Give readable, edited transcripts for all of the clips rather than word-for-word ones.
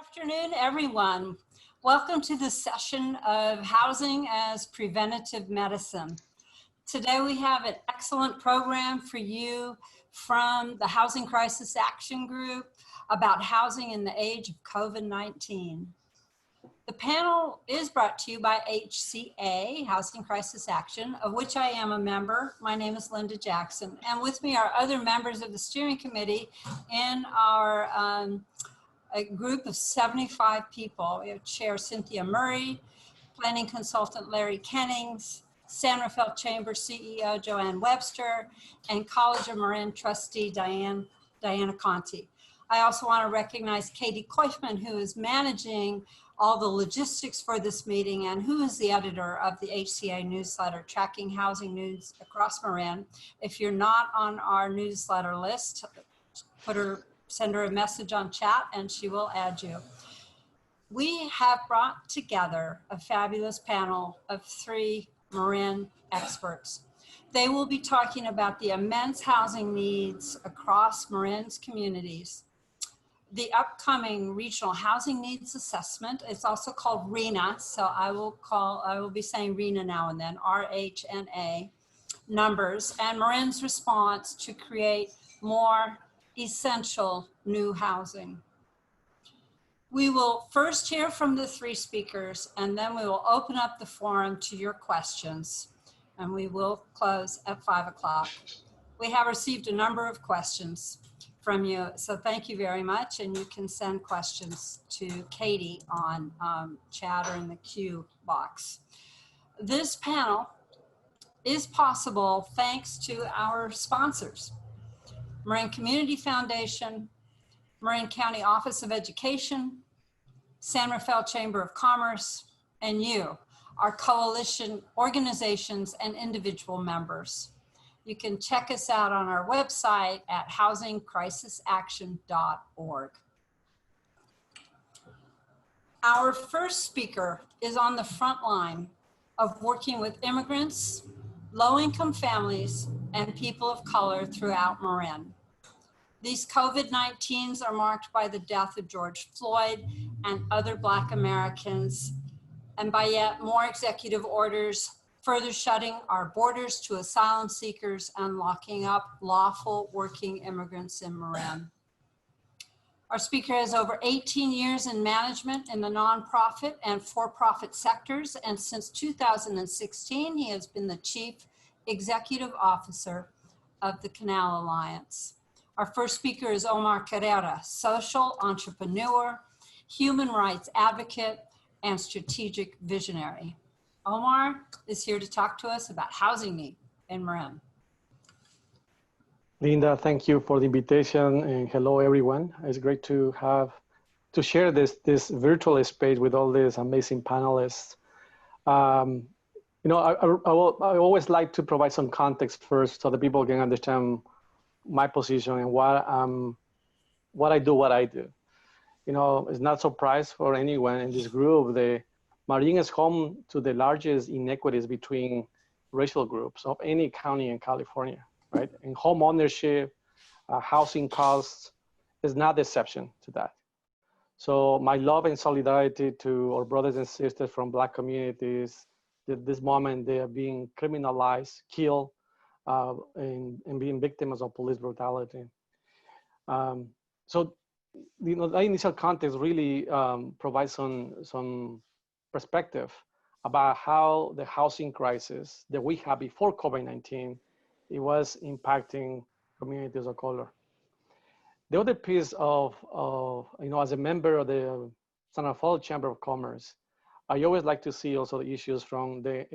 Afternoon, everyone. Welcome to this session of Housing as Preventative Medicine. Today we have an excellent program for you from the Housing Crisis Action Group about housing in the age of COVID-19. The panel is brought to you by HCA, Housing Crisis Action, of which I am a member. My name is Linda Jackson, and with me are other members of the steering committee in our a group of 75 people. We have Chair Cynthia Murray, Planning Consultant Larry Kennings, San Rafael Chamber CEO Joanne Webster, and College of Marin Trustee Diana Conti. I also want to recognize Katie Koifman, who is managing all the logistics for this meeting and who is the editor of the HCA newsletter, Tracking Housing News Across Marin. If you're not on our newsletter list, send her a message on chat and she will add you. We have brought together a fabulous panel of 3 Marin experts. They will be talking about the immense housing needs across Marin's communities, the upcoming Regional Housing Needs Assessment. It's also called RHNA, so I will be saying RHNA now and then, RHNA numbers, and Marin's response to create more essential new housing. We will first hear from the 3 speakers, and then we will open up the forum to your questions, and we will close at 5 o'clock. We have received a number of questions from you, so thank you very much, and you can send questions to Katie on chat or in the queue box. This panel is possible thanks to our sponsors: Marin Community Foundation, Marin County Office of Education, San Rafael Chamber of Commerce, and you, our coalition organizations and individual members. You can check us out on our website at housingcrisisaction.org. Our first speaker is on the front line of working with immigrants, low-income families, and people of color throughout Marin. These COVID-19s are marked by the death of George Floyd and other Black Americans, and by yet more executive orders further shutting our borders to asylum seekers and locking up lawful working immigrants in Marin. Our speaker has over 18 years in management in the nonprofit and for-profit sectors, and since 2016, he has been the Chief Executive Officer of the Canal Alliance. Our first speaker is Omarquerera, social entrepreneur, human rights advocate, and strategic visionary. Omar is here to talk to us about housing need in Marin. Linda, thank you for the invitation, and hello everyone. It's great to share this virtual space with all these amazing panelists. You know, I always like to provide some context first so that people can understand my position and what I do. You know, it's not a surprise for anyone in this group. The Marin is home to the largest inequities between racial groups of any county in California, right? And home ownership, housing costs is not the exception to that. So my love and solidarity to our brothers and sisters from Black communities. At this moment, they are being criminalized, killed, and being victims of police brutality. So, you know, that initial context really provides some perspective about how the housing crisis that we had before COVID-19, it was impacting communities of color. The other piece of you know, as a member of the San Rafael Chamber of Commerce, I always like to see also the issues from the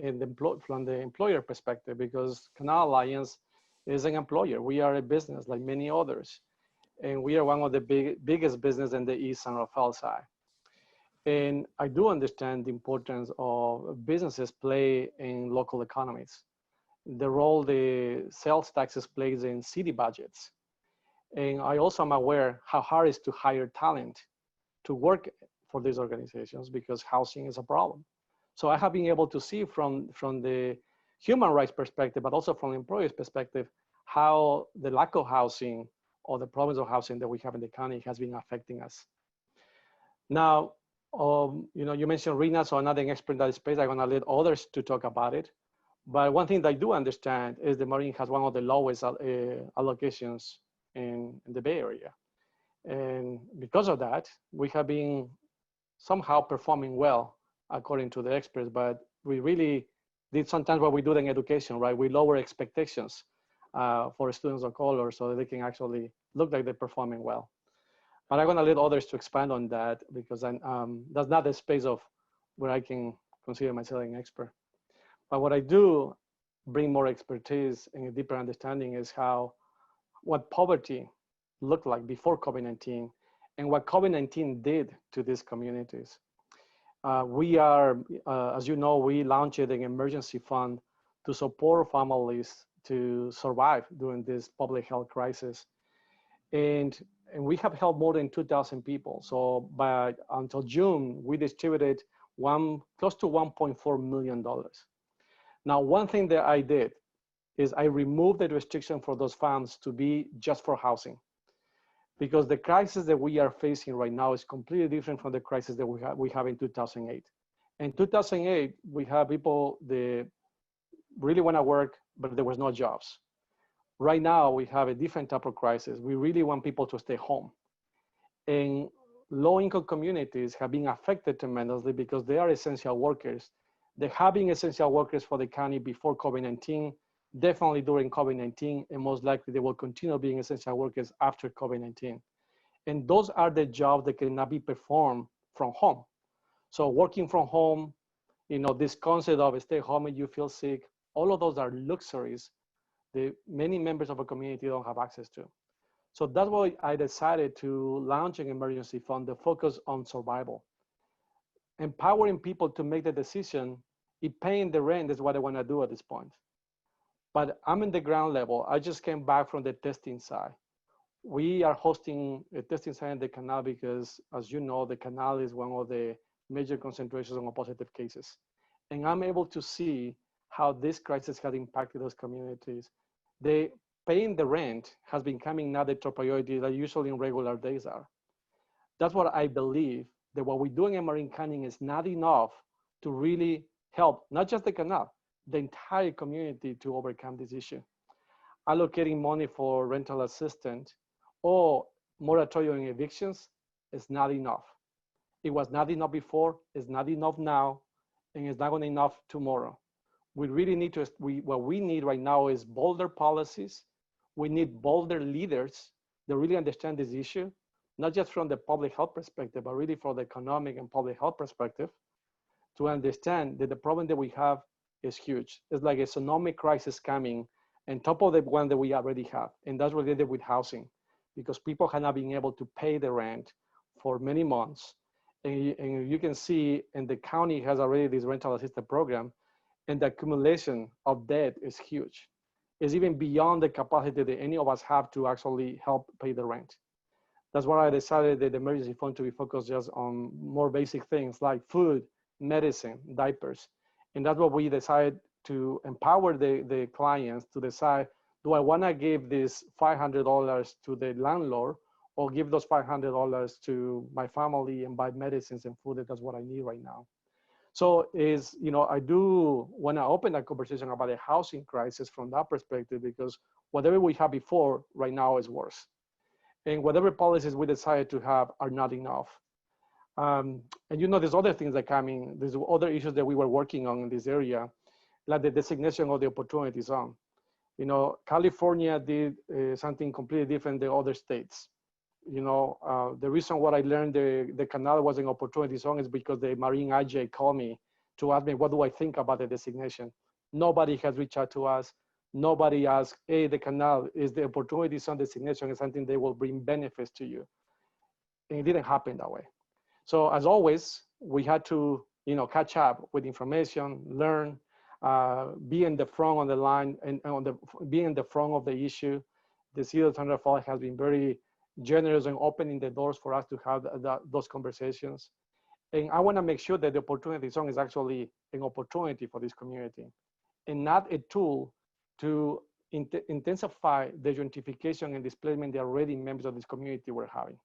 employer perspective, because Canal Alliance is an employer. We are a business like many others, and we are one of the biggest business in the East San Rafael side. And I do understand the importance of businesses play in local economies, the role the sales taxes plays in city budgets. And I also am aware how hard it is to hire talent to work for these organizations because housing is a problem. So I have been able to see from the human rights perspective, but also from the employer's perspective, how the lack of housing or the problems of housing that we have in the county has been affecting us. Now, you mentioned Rina, so I'm not an expert in that space. I'm gonna let others to talk about it. But one thing that I do understand is the Marin has one of the lowest allocations in the Bay Area. And because of that, we have been somehow performing well, according to the experts, but we really did sometimes what we do in education, right? We lower expectations for students of color so that they can actually look like they're performing well. But I'm gonna let others to expand on that because that's not the space of where I can consider myself an expert. But what I do bring more expertise and a deeper understanding is what poverty looked like before COVID-19 and what COVID-19 did to these communities. We are, as you know, we launched an emergency fund to support families to survive during this public health crisis. And we have helped more than 2,000 people. So until June, we distributed close to $1.4 million. Now, one thing that I did is I removed the restriction for those funds to be just for housing, because the crisis that we are facing right now is completely different from the crisis that we have in 2008. In 2008, we have people that really want to work, but there was no jobs. Right now, we have a different type of crisis. We really want people to stay home. And low-income communities have been affected tremendously because they are essential workers. They have been essential workers for the county before COVID-19, definitely during COVID-19, and most likely they will continue being essential workers after COVID-19. And those are the jobs that cannot be performed from home. So working from home, this concept of stay home and you feel sick, all of those are luxuries that many members of a community don't have access to. So that's why I decided to launch an emergency fund that focus on survival. Empowering people to make the decision, if paying the rent is what I want to do at this point. But I'm in the ground level. I just came back from the testing side. We are hosting a testing site in the Canal because, as you know, the Canal is one of the major concentrations of positive cases. And I'm able to see how this crisis has impacted those communities. Paying the rent has been becoming now the top priority that usually in regular days are. That's what I believe, that what we're doing in Marin County is not enough to really help, not just the Canal, the entire community to overcome this issue. Allocating money for rental assistance or moratorium and evictions is not enough. It was not enough before, it's not enough now, and it's not going to be enough tomorrow. We really need to, what we need right now is bolder policies. We need bolder leaders that really understand this issue, not just from the public health perspective, but really from the economic and public health perspective, to understand that the problem that we have is huge. It's like a tsunami crisis coming on top of the one that we already have. And that's related with housing, because people have not been able to pay the rent for many months. And you can see, and the county has already this rental assistance program, and the accumulation of debt is huge. It's even beyond the capacity that any of us have to actually help pay the rent. That's why I decided that the emergency fund to be focused just on more basic things like food, medicine, diapers. And that's what we decided to empower the clients to decide, do I wanna give this $500 to the landlord or give those $500 to my family and buy medicines and food? That's what I need right now. So I do want to open that conversation about the housing crisis from that perspective, because whatever we had before right now is worse. And whatever policies we decided to have are not enough. And there's other things that coming, there's other issues that we were working on in this area, like the designation of the opportunity zone. California did something completely different than other states. The reason why I learned the Canal was an opportunity zone is because the Marin IJ called me to ask me, what do I think about the designation? Nobody has reached out to us. Nobody asked, hey, the Canal, is the opportunity zone designation is something that will bring benefits to you? And it didn't happen that way. So as always, we had to, catch up with information, learn, be in the front on the line and be in the front of the issue. The city of Thunder Falls has been very generous in opening the doors for us to have those conversations. And I want to make sure that the opportunity zone is actually an opportunity for this community and not a tool to intensify the gentrification and displacement that already members of this community were having.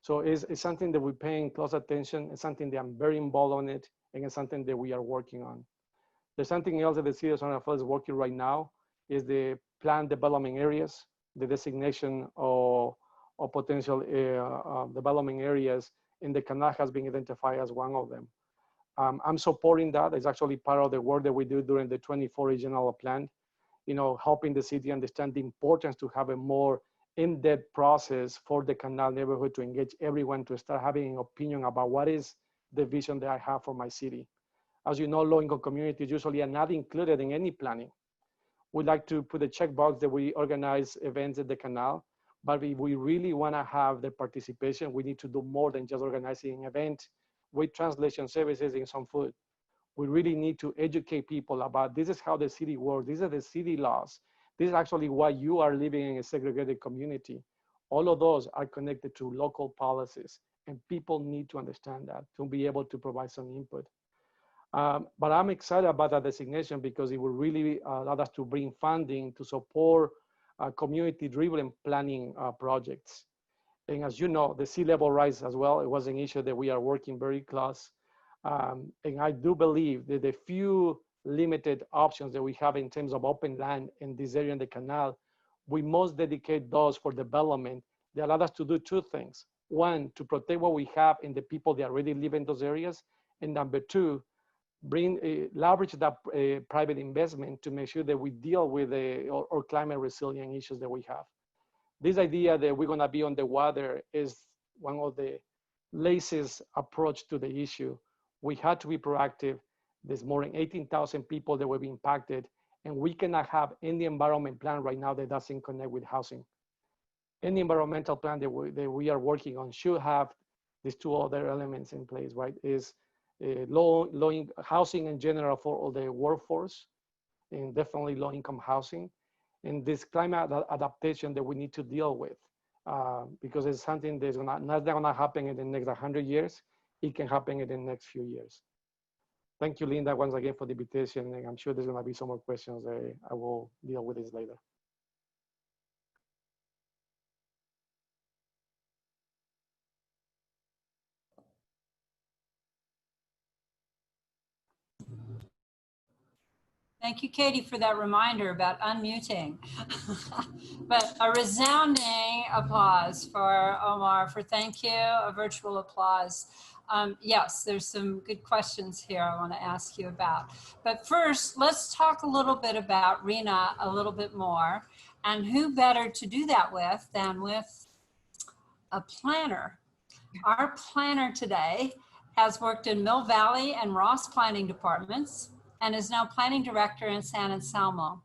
So it's something that we're paying close attention. It's something that I'm very involved on it, and it's something that we are working on. There's something else that the city of San Rafael is working right now is the planned development areas, the designation of potential development areas in the Canal has been identified as one of them. I'm supporting that. It's actually part of the work that we do during the 24 regional plan, you know, helping the city understand the importance to have a more in-depth process for the Canal neighborhood to engage everyone to start having an opinion about what is the vision that I have for my city. As you know, low-income communities usually are not included in any planning. We like to put a checkbox that we organize events at the Canal, but if we really want to have the participation, we need to do more than just organizing an event with translation services and some food. We really need to educate people about this is how the city works. These are the city laws. This is actually why you are living in a segregated community. All of those are connected to local policies, and people need to understand that to be able to provide some input. But I'm excited about that designation because it will really allow us to bring funding to support community-driven planning projects. And as you know, the sea level rise as well, it was an issue that we are working very close. And I do believe that the few limited options that we have in terms of open land in this area in the Canal, we must dedicate those for development. They allow us to do two things. One, to protect what we have in the people that already live in those areas. And number two, leverage that private investment to make sure that we deal with our climate resilient issues that we have. This idea that we're gonna be on the water is one of the laziest approach to the issue. We had to be proactive. There's more than 18,000 people that will be impacted, and we cannot have any environment plan right now that doesn't connect with housing. Any environmental plan that we are working on should have these two other elements in place, right? Is low housing in general for all the workforce, and definitely low income housing, and this climate adaptation that we need to deal with, because it's something that's not gonna happen in the next 100 years. It can happen in the next few years. Thank you, Linda, once again for the invitation, and I'm sure there's gonna be some more questions. I will deal with this later. Thank you, Katie, for that reminder about unmuting. But a resounding applause for Omar, for thank you, a virtual applause. Yes, there's some good questions here I want to ask you about. But first, let's talk a little bit about RHNA a little bit more. And who better to do that with than with a planner? Our planner today has worked in Mill Valley and Ross planning departments and is now planning director in San Anselmo.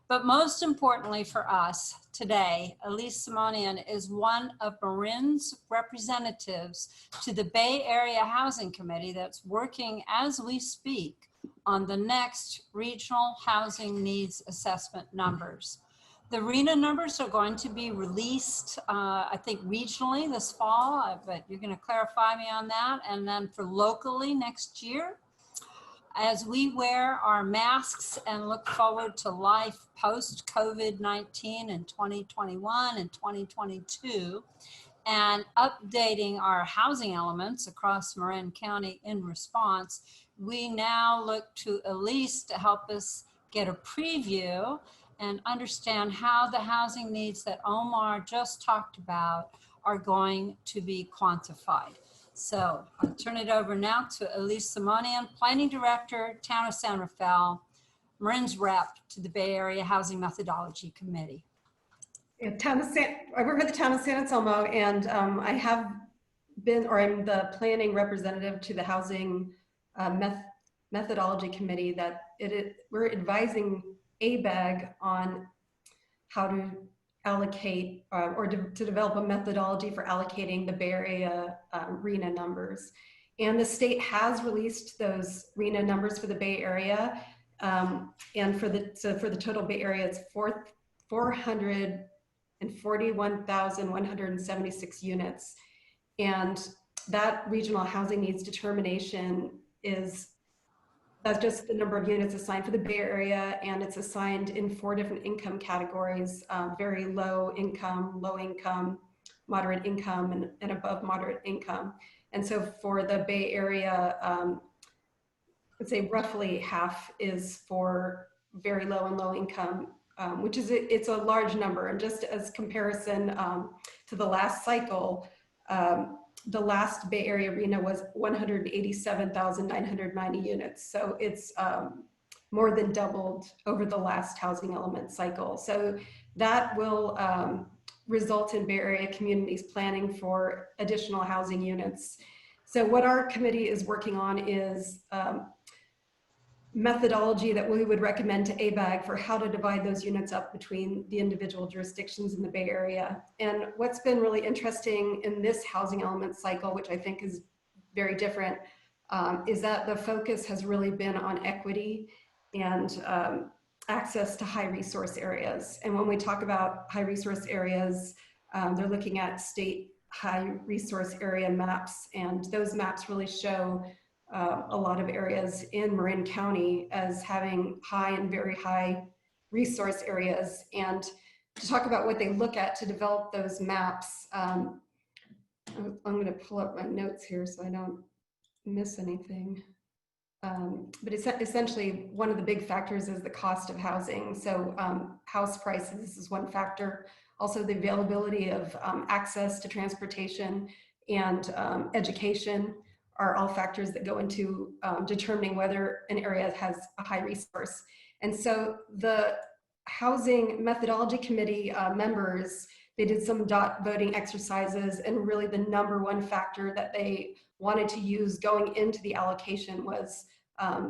But most importantly for us today, Elise Semonian is one of Marin's representatives to the Bay Area Housing Committee that's working as we speak on the next Regional Housing Needs Assessment numbers. The RHNA numbers are going to be released, I think regionally this fall, but you're going to clarify me on that. And then for locally next year, as we wear our masks and look forward to life post-COVID-19 in 2021 and 2022, and updating our housing elements across Marin County in response, we now look to Elise to help us get a preview and understand how the housing needs that Omar just talked about are going to be quantified. So I'll turn it over now to Elise Semonian, Planning Director, Town of San Rafael, Marin's rep to the Bay Area Housing Methodology Committee. Yeah, I work for the Town of San Anselmo, and I have been, or I'm the planning representative to the Housing Methodology Committee that we're advising ABAG on how to allocate or to develop a methodology for allocating the Bay Area RHNA numbers. And the state has released those RHNA numbers for the Bay Area. And for the total Bay Area, it's 441,176 units. And that regional housing needs determination that's just the number of units assigned for the Bay Area, and it's assigned in 4 different income categories: very low income, moderate income and above moderate income. And so for the Bay Area, I'd say roughly half is for very low and low income, which is, it's a large number. And just as comparison to the last cycle, the last Bay Area RHNA was 187,990 units. So it's more than doubled over the last housing element cycle. So that will result in Bay Area communities planning for additional housing units. So what our committee is working on is methodology that we would recommend to ABAG for how to divide those units up between the individual jurisdictions in the Bay Area. And what's been really interesting in this housing element cycle, which I think is very different, is that the focus has really been on equity and access to high resource areas. And when we talk about high resource areas, they're looking at state high resource area maps, and those maps really show a lot of areas in Marin County as having high and very high resource areas. And to talk about what they look at to develop those maps, I'm going to pull up my notes here so I don't miss anything. But essentially, one of the big factors is the cost of housing. So house prices is one factor. Also, the availability of access to transportation and education are all factors that go into determining whether an area has a high resource. And so the Housing Methodology Committee members, they did some dot voting exercises, and really the number one factor that they wanted to use going into the allocation was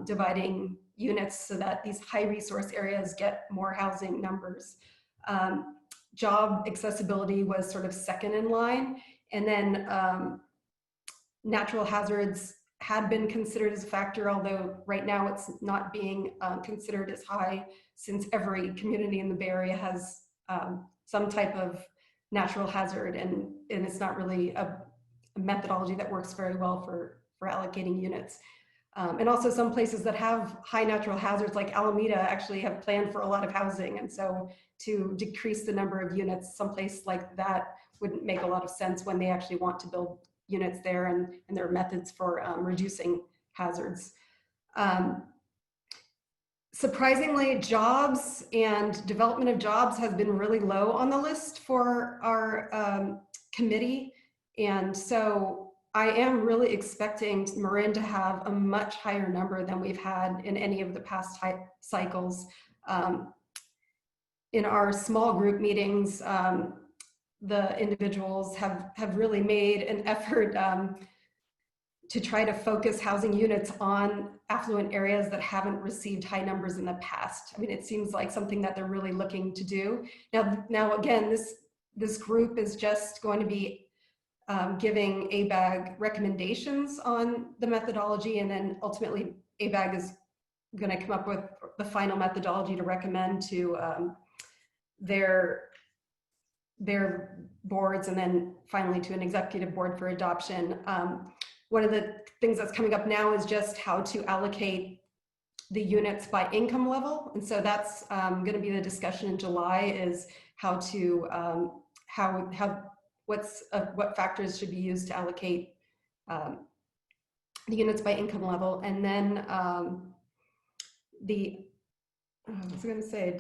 dividing units so that these high resource areas get more housing numbers. Job accessibility was sort of second in line, and then natural hazards had been considered as a factor, although right now it's not being considered as high, since every community in the Bay Area has some type of natural hazard, and it's not really a methodology that works very well for allocating units. And also some places that have high natural hazards like Alameda actually have planned for a lot of housing, and so to decrease the number of units someplace like that wouldn't make a lot of sense when they actually want to build units there, and there are methods for reducing hazards. Surprisingly, jobs and development of jobs has been really low on the list for our committee. And so I am really expecting Marin to have a much higher number than we've had in any of the past cycles. In our small group meetings, the individuals have really made an effort to try to focus housing units on affluent areas that haven't received high numbers in the past. I mean, it seems like something that they're really looking to do. Now again, this group is just going to be giving ABAG recommendations on the methodology, and then ultimately ABAG is going to come up with the final methodology to recommend to their boards, and then finally to an executive board for adoption. One of the things that's coming up now is just how to allocate the units by income level. And so that's going to be the discussion in July, is how to, what factors should be used to allocate the units by income level. And then I was going to say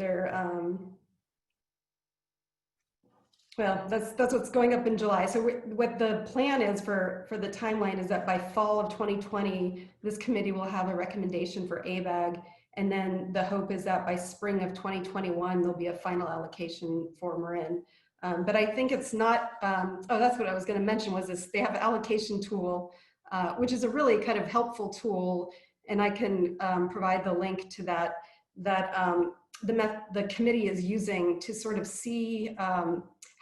well, that's what's going up in July. So what the plan is for the timeline is that by fall of 2020, this committee will have a recommendation for ABAG. And then the hope is that by spring of 2021, there'll be a final allocation for Marin. But I think it's not, oh, that's what I was going to mention, was this, they have an allocation tool, which is a really kind of helpful tool. And I can provide the link to that the committee is using to sort of see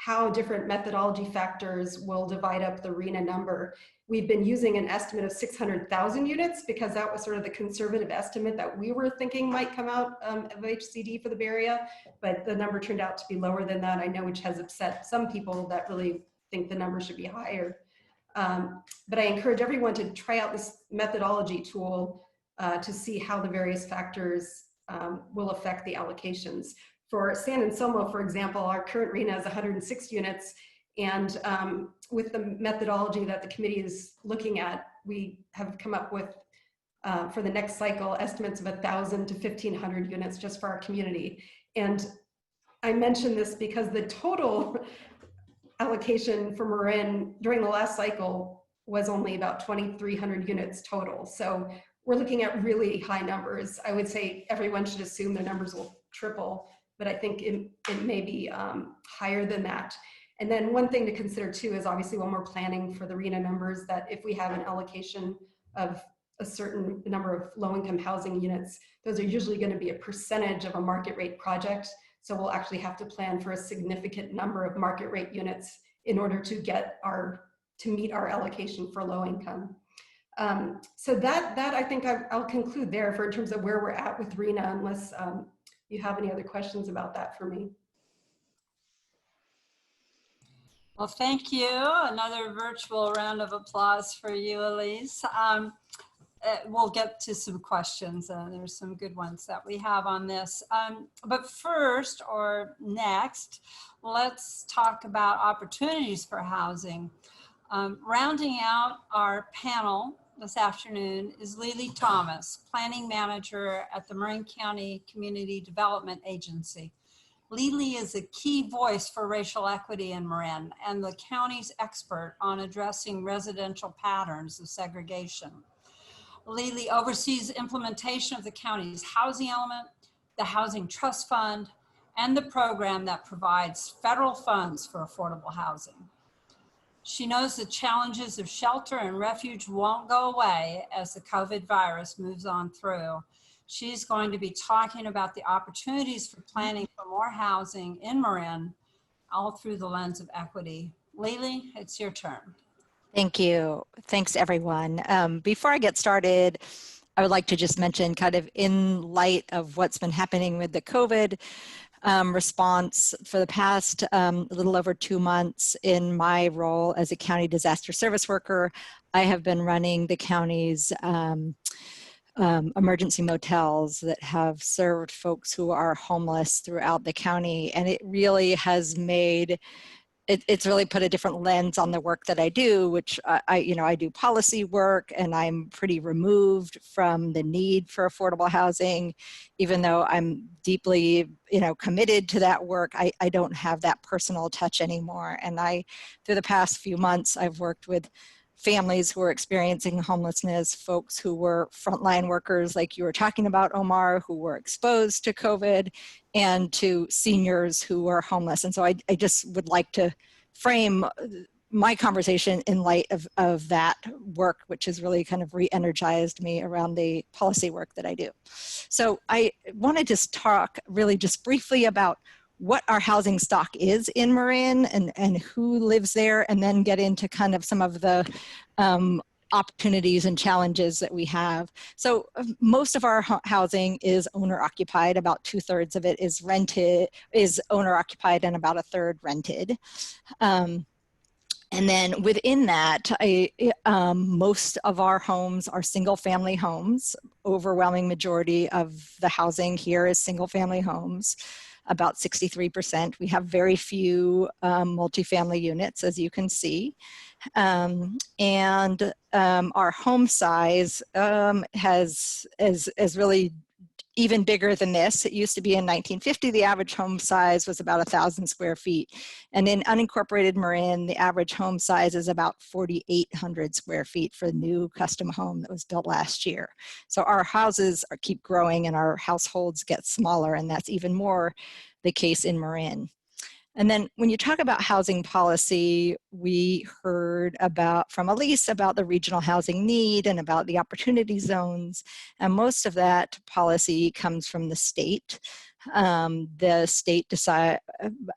how different methodology factors will divide up the RHNA number. We've been using an estimate of 600,000 units because that was sort of the conservative estimate that we were thinking might come out of HCD for the Bay Area, but the number turned out to be lower than that, I know, which has upset some people that really think the number should be higher. But I encourage everyone to try out this methodology tool to see how the various factors will affect the allocations. For San Anselmo, for example, our current RHNA is 106 units, And with the methodology that the committee is looking at, we have come up with, for the next cycle, estimates of 1,000 to 1,500 units just for our community. And I mention this because the total allocation for Marin during the last cycle was only about 2,300 units total. So we're looking at really high numbers. I would say everyone should assume their numbers will triple, but I think it may be higher than that. And then one thing to consider too is obviously when we're planning for the RHNA numbers, that if we have an allocation of a certain number of low-income housing units, those are usually going to be a percentage of a market rate project. So we'll actually have to plan for a significant number of market rate units in order to get to meet our allocation for low income. So that I think I'll conclude there in terms of where we're at with RHNA, unless you have any other questions about that for me. Well, thank you. Another virtual round of applause for you, Elise. We'll get to some questions. There's some good ones that we have on this. But first, or next, let's talk about opportunities for housing. Rounding out our panel this afternoon is Leelee Thomas, Planning Manager at the Marin County Community Development Agency. Leelee is a key voice for racial equity in Marin and the county's expert on addressing residential patterns of segregation. Leelee oversees implementation of the county's housing element, the Housing Trust Fund, and the program that provides federal funds for affordable housing. She knows the challenges of shelter and refuge won't go away as the COVID virus moves on through. She's going to be talking about the opportunities for planning for more housing in Marin, all through the lens of equity. Leelee, it's your turn. Thank you. Thanks, everyone. Before I get started, I would like to just mention, kind of in light of what's been happening with the COVID response for the past a little over 2 months in my role as a county disaster service worker, I have been running the county's emergency motels that have served folks who are homeless throughout the county. And it really has made, it's really put a different lens on the work that I do, which I do policy work, and I'm pretty removed from the need for affordable housing. Even though I'm deeply, committed to that work, I don't have that personal touch anymore. And through the past few months, I've worked with families who are experiencing homelessness, folks who were frontline workers like you were talking about, Omar, who were exposed to COVID, and to seniors who are homeless. And so I just would like to frame my conversation in light of that work, which has really kind of re-energized me around the policy work that I do. So I want to just talk really just briefly about what our housing stock is in Marin and who lives there, and then get into kind of some of the opportunities and challenges that we have. So most of our housing is owner occupied. About 2/3 of it is rented, is owner occupied, and about 1/3 rented. And then within that, most of our homes are single family homes. Overwhelming majority of the housing here is single family homes, about 63%. We have very few multifamily units, as you can see. And our home size is really even bigger than this. It used to be in 1950, the average home size was about 1,000 square feet. And in unincorporated Marin, the average home size is about 4,800 square feet for a new custom home that was built last year. So our houses keep growing and our households get smaller, and that's even more the case in Marin. And then when you talk about housing policy, we heard from Elise about the regional housing need and about the opportunity zones. And most of that policy comes from the state. The state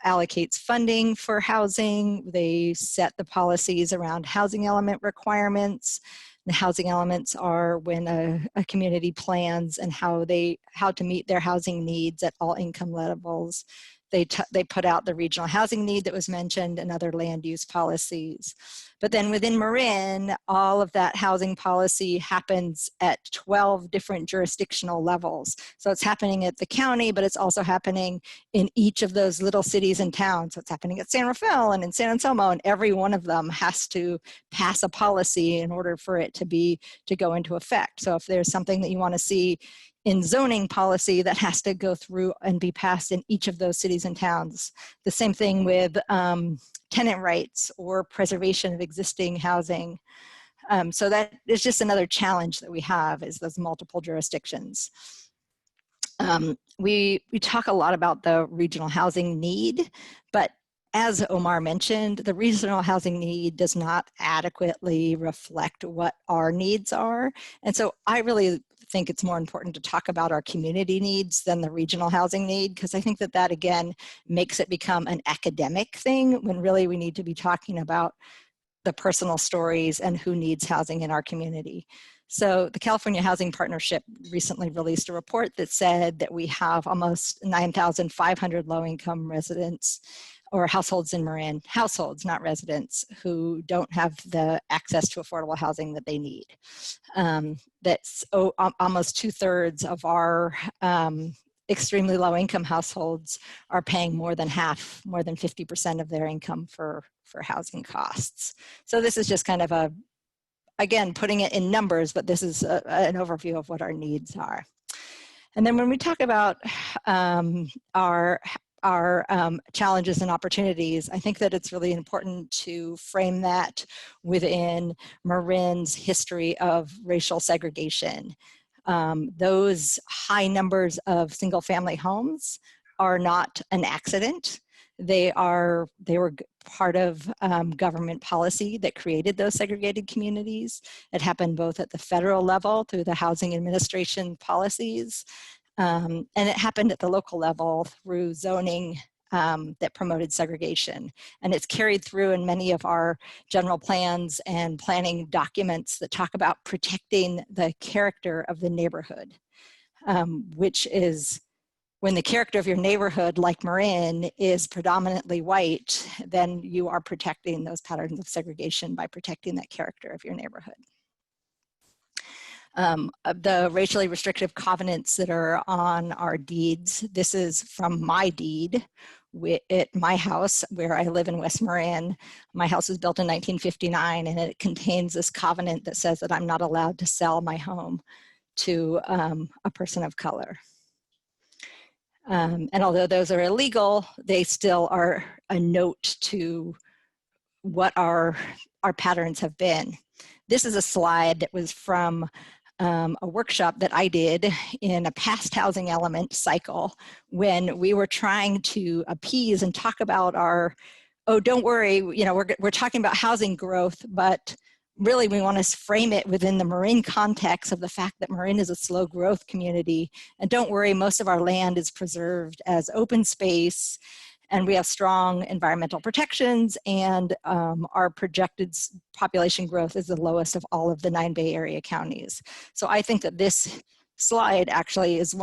allocates funding for housing. They set the policies around housing element requirements. The housing elements are when a community plans and how to meet their housing needs at all income levels. They put out the regional housing need that was mentioned and other land use policies. But then within Marin, all of that housing policy happens at 12 different jurisdictional levels. So it's happening at the county, but it's also happening in each of those little cities and towns. So it's happening at San Rafael and in San Anselmo, and every one of them has to pass a policy in order for it to go into effect. So if there's something that you want to see in zoning policy, that has to go through and be passed in each of those cities and towns. The same thing with tenant rights or preservation of existing housing. So that is just another challenge that we have, is those multiple jurisdictions. We talk a lot about the regional housing need, but as Omar mentioned, the regional housing need does not adequately reflect what our needs are. And so I really think it's more important to talk about our community needs than the regional housing need, because I think that again makes it become an academic thing when really we need to be talking about the personal stories and who needs housing in our community. So the California Housing Partnership recently released a report that said that we have almost 9,500 low-income residents or households in Marin, households, not residents, who don't have the access to affordable housing that they need. That's almost 2/3 of our extremely low income households are paying more than 50% of their income for housing costs. So this is just kind of again, putting it in numbers, but this is an overview of what our needs are. And then when we talk about our challenges and opportunities, I think that it's really important to frame that within Marin's history of racial segregation. Those high numbers of single family homes are not an accident. They were part of government policy that created those segregated communities. It happened both at the federal level through the housing administration policies, and it happened at the local level through zoning that promoted segregation. And it's carried through in many of our general plans and planning documents that talk about protecting the character of the neighborhood, which is when the character of your neighborhood, like Marin, is predominantly white, then you are protecting those patterns of segregation by protecting that character of your neighborhood. The racially restrictive covenants that are on our deeds, this is from my deed at my house where I live in West Marin. My house was built in 1959, and it contains this covenant that says that I'm not allowed to sell my home to a person of color. And although those are illegal, they still are a note to what our patterns have been. This is a slide that was from a workshop that I did in a past housing element cycle when we were trying to appease and talk about oh, don't worry, we're talking about housing growth, but really we want to frame it within the Marin context of the fact that Marin is a slow growth community. And don't worry, most of our land is preserved as open space, and we have strong environmental protections, and our projected population growth is the lowest of all of the 9 Bay Area counties. So I think that this slide actually is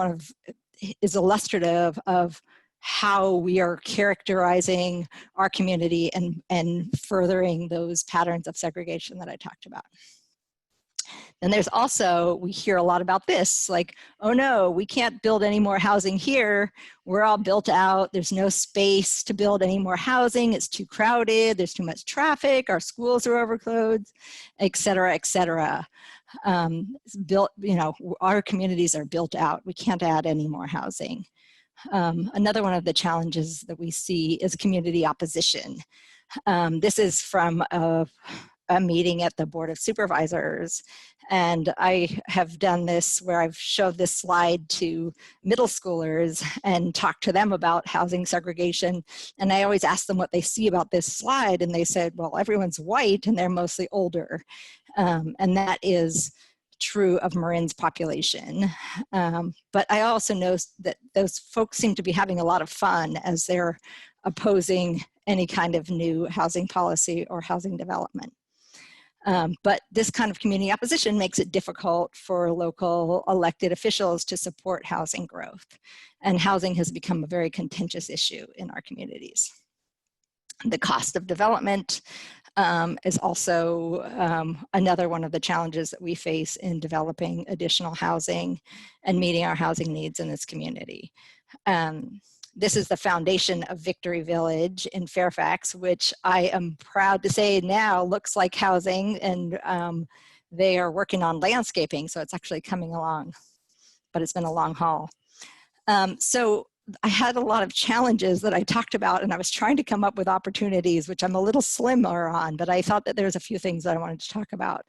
illustrative of how we are characterizing our community and furthering those patterns of segregation that I talked about. And there's also, we hear a lot about this, like, oh no, we can't build any more housing here. We're all built out. There's no space to build any more housing. It's too crowded. There's too much traffic. Our schools are overcrowded, et cetera, et cetera. Our communities are built out. We can't add any more housing. Another one of the challenges that we see is community opposition. This is from a meeting at the Board of Supervisors, and I have done this where I've showed this slide to middle schoolers and talked to them about housing segregation, and I always ask them what they see about this slide, and they said, well, everyone's white and they're mostly older, and that is true of Marin's population. But I also know that those folks seem to be having a lot of fun as they're opposing any kind of new housing policy or housing development. But this kind of community opposition makes it difficult for local elected officials to support housing growth. And housing has become a very contentious issue in our communities. The cost of development is also another one of the challenges that we face in developing additional housing and meeting our housing needs in this community. This is the foundation of Victory Village in Fairfax, which I am proud to say now looks like housing, and they are working on landscaping, so it's actually coming along, but it's been a long haul. So I had a lot of challenges that I talked about, and I was trying to come up with opportunities, which I'm a little slimmer on, but I thought that there's a few things that I wanted to talk about.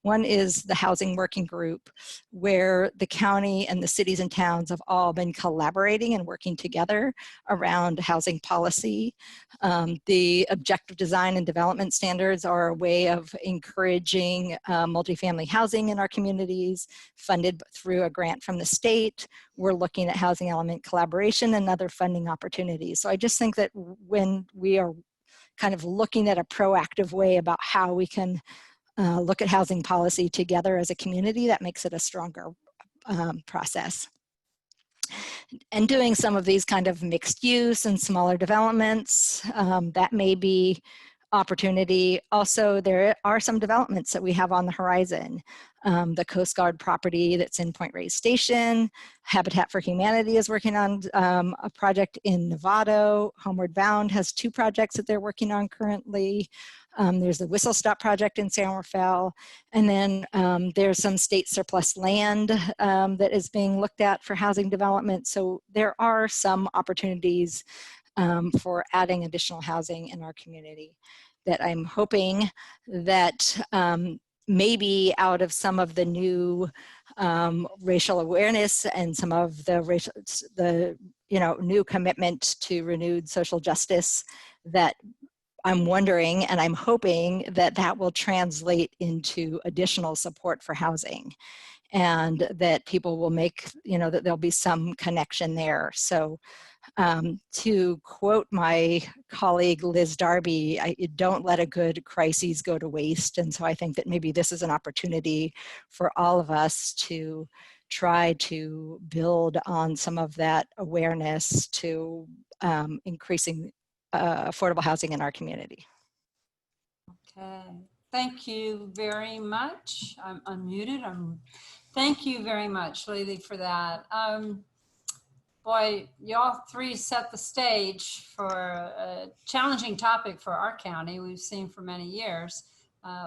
One is the housing working group, where the county and the cities and towns have all been collaborating and working together around housing policy. The objective design and development standards are a way of encouraging multifamily housing in our communities, funded through a grant from the state. We're looking at housing element collaboration and other funding opportunities. So I just think that when we are kind of looking at a proactive way about how we can look at housing policy together as a community, that makes it a stronger process. And doing some of these kind of mixed use and smaller developments, that may be opportunity. Also, there are some developments that we have on the horizon. The Coast Guard property that's in Point Reyes Station. Habitat for Humanity is working on a project in Novato. Homeward Bound has 2 projects that they're working on currently. There's the Whistle Stop project in San Rafael. And then there's some state surplus land that is being looked at for housing development. So there are some opportunities for adding additional housing in our community that I'm hoping that maybe out of some of the new racial awareness and some of the new commitment to renewed social justice, that I'm wondering and I'm hoping that that will translate into additional support for housing, and that people will make, that there'll be some connection there. So to quote my colleague Liz Darby, don't let a good crisis go to waste. And so I think that maybe this is an opportunity for all of us to try to build on some of that awareness to increasing affordable housing in our community. Okay, thank you very much. I'm unmuted. Thank you very much, Leelee, for that. Boy, y'all 3 set the stage for a challenging topic for our county. We've seen for many years.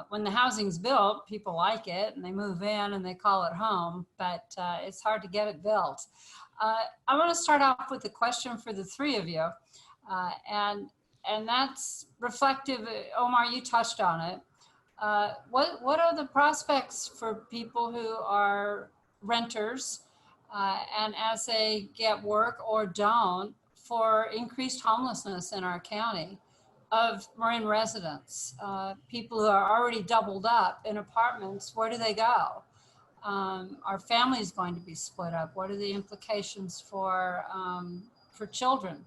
When the housing's built, people like it and they move in and they call it home, but it's hard to get it built. I want to start off with a question for the 3 of you. And that's reflective. Omar, you touched on it. What are the prospects for people who are renters and as they get work or don't, for increased homelessness in our county of Marin residents? People who are already doubled up in apartments, where do they go? Are families going to be split up? What are the implications for children?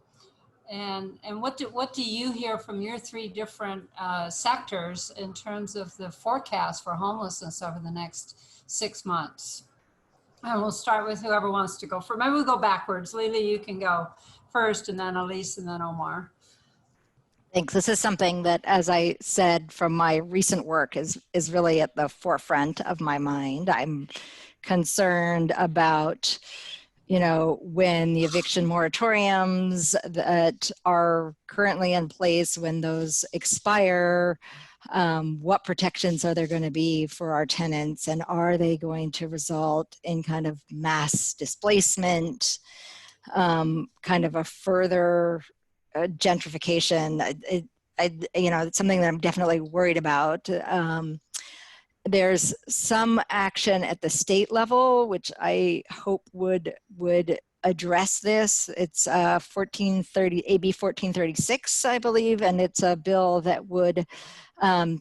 And what do you hear from your 3 different sectors in terms of the forecast for homelessness over the next 6 months? And we'll start with whoever wants to go first. Maybe we'll go backwards. Leelee, you can go first, and then Elise, and then Omar. Thanks. This is something that, as I said, from my recent work is really at the forefront of my mind. I'm concerned about when the eviction moratoriums that are currently in place, when those expire, what protections are there going to be for our tenants, and are they going to result in kind of mass displacement, kind of a further gentrification? It's something that I'm definitely worried about. There's some action at the state level, which I hope would address this. It's AB 1436, I believe, and it's a bill that would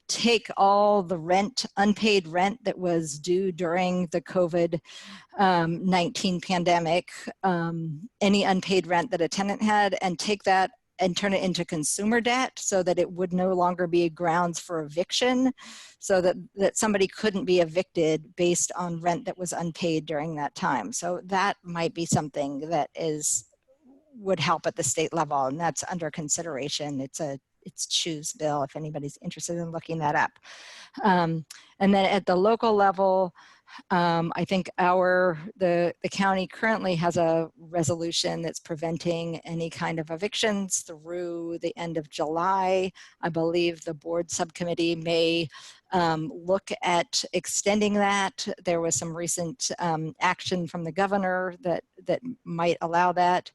take all the unpaid rent that was due during the COVID-19 pandemic, any unpaid rent that a tenant had, and take that and turn it into consumer debt so that it would no longer be grounds for eviction, so that somebody couldn't be evicted based on rent that was unpaid during that time. So that might be something that would help at the state level, and that's under consideration. It's Choose bill if anybody's interested in looking that up. And then at the local level, I think the county currently has a resolution that's preventing any kind of evictions through the end of July. I believe the board subcommittee may look at extending that. There was some recent action from the governor that might allow that.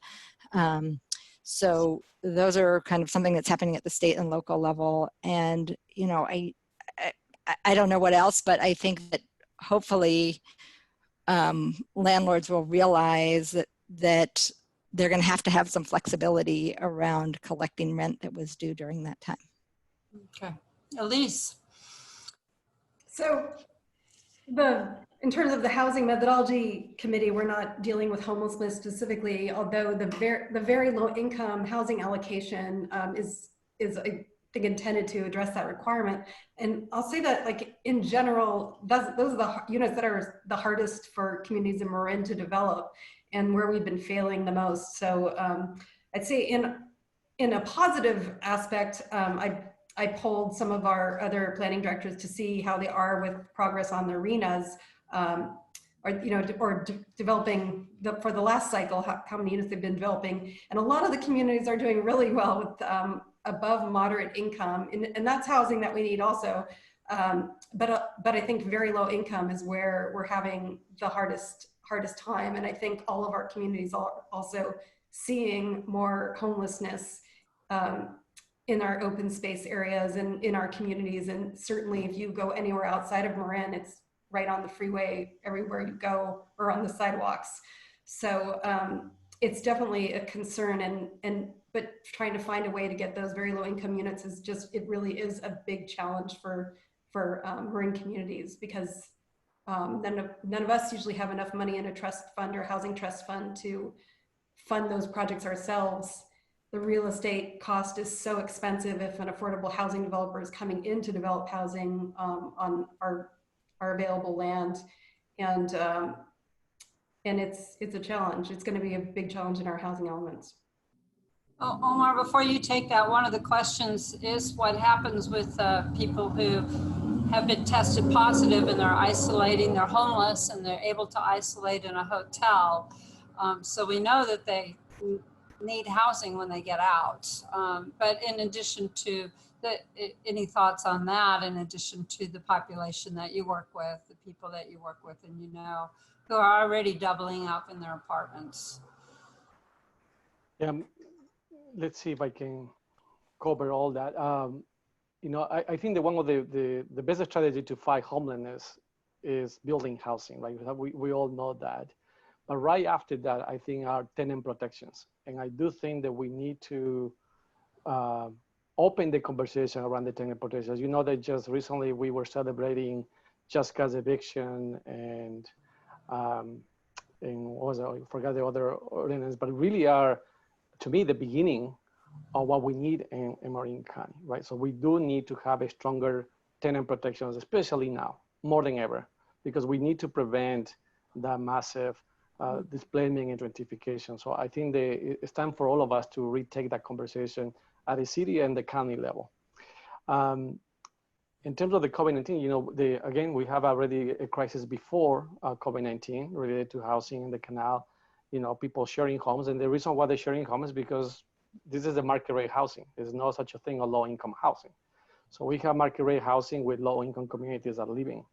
So those are kind of something that's happening at the state and local level. And, you know, I don't know what else, but I think that hopefully landlords will realize that they're going to have some flexibility around collecting rent that was due during that time. Okay. Elise. So in terms of the Housing Methodology Committee, we're not dealing with homelessness specifically, although the very low income housing allocation is I think intended to address that requirement. And I'll say that, like, in general, those are the units that are the hardest for communities in Marin to develop and where we've been failing the most. So I'd say in a positive aspect, I polled some of our other planning directors to see how they are with progress on their RHNAs, or developing for the last cycle, how many units they've been developing. And a lot of the communities are doing really well with above moderate income, and that's housing that we need also. But I think very low income is where we're having the hardest time. And I think all of our communities are also seeing more homelessness in our open space areas and in our communities. And certainly if you go anywhere outside of Marin, it's right on the freeway everywhere you go, or on the sidewalks. So it's definitely a concern, but trying to find a way to get those very low income units is it really is a big challenge for Marin communities, because none of us usually have enough money in a trust fund or housing trust fund to fund those projects ourselves. The real estate cost is so expensive if an affordable housing developer is coming in to develop housing on our available land, and it's a challenge. It's going to be a big challenge in our housing elements. Oh, Omar, before you take that, one of the questions is what happens with people who have been tested positive and they're isolating, they're homeless, and they're able to isolate in a hotel. So we know that they need housing when they get out. But in addition to any thoughts on that, in addition to the population that you work with, the people that you work with and who are already doubling up in their apartments? Yeah, let's see if I can cover all that. I think that one of the best strategy to fight homelessness is building housing, right? We all know that. But right after that, I think are tenant protections. And I do think that we need to open the conversation around the tenant protections. You know that just recently we were celebrating just cause eviction and what was it? I forgot the other ordinance, but really are, to me, the beginning of what we need in Marin County, right? So we do need to have a stronger tenant protections, especially now, more than ever, because we need to prevent that massive displacement and gentrification. So I think it's time for all of us to retake that conversation at the city and the county level. In terms of the COVID-19, again, we have already a crisis before COVID-19 related to housing in the Canal, people sharing homes. And the reason why they're sharing homes is because this is the market rate housing. There's no such a thing as low income housing. So we have market rate housing with low income communities that are living.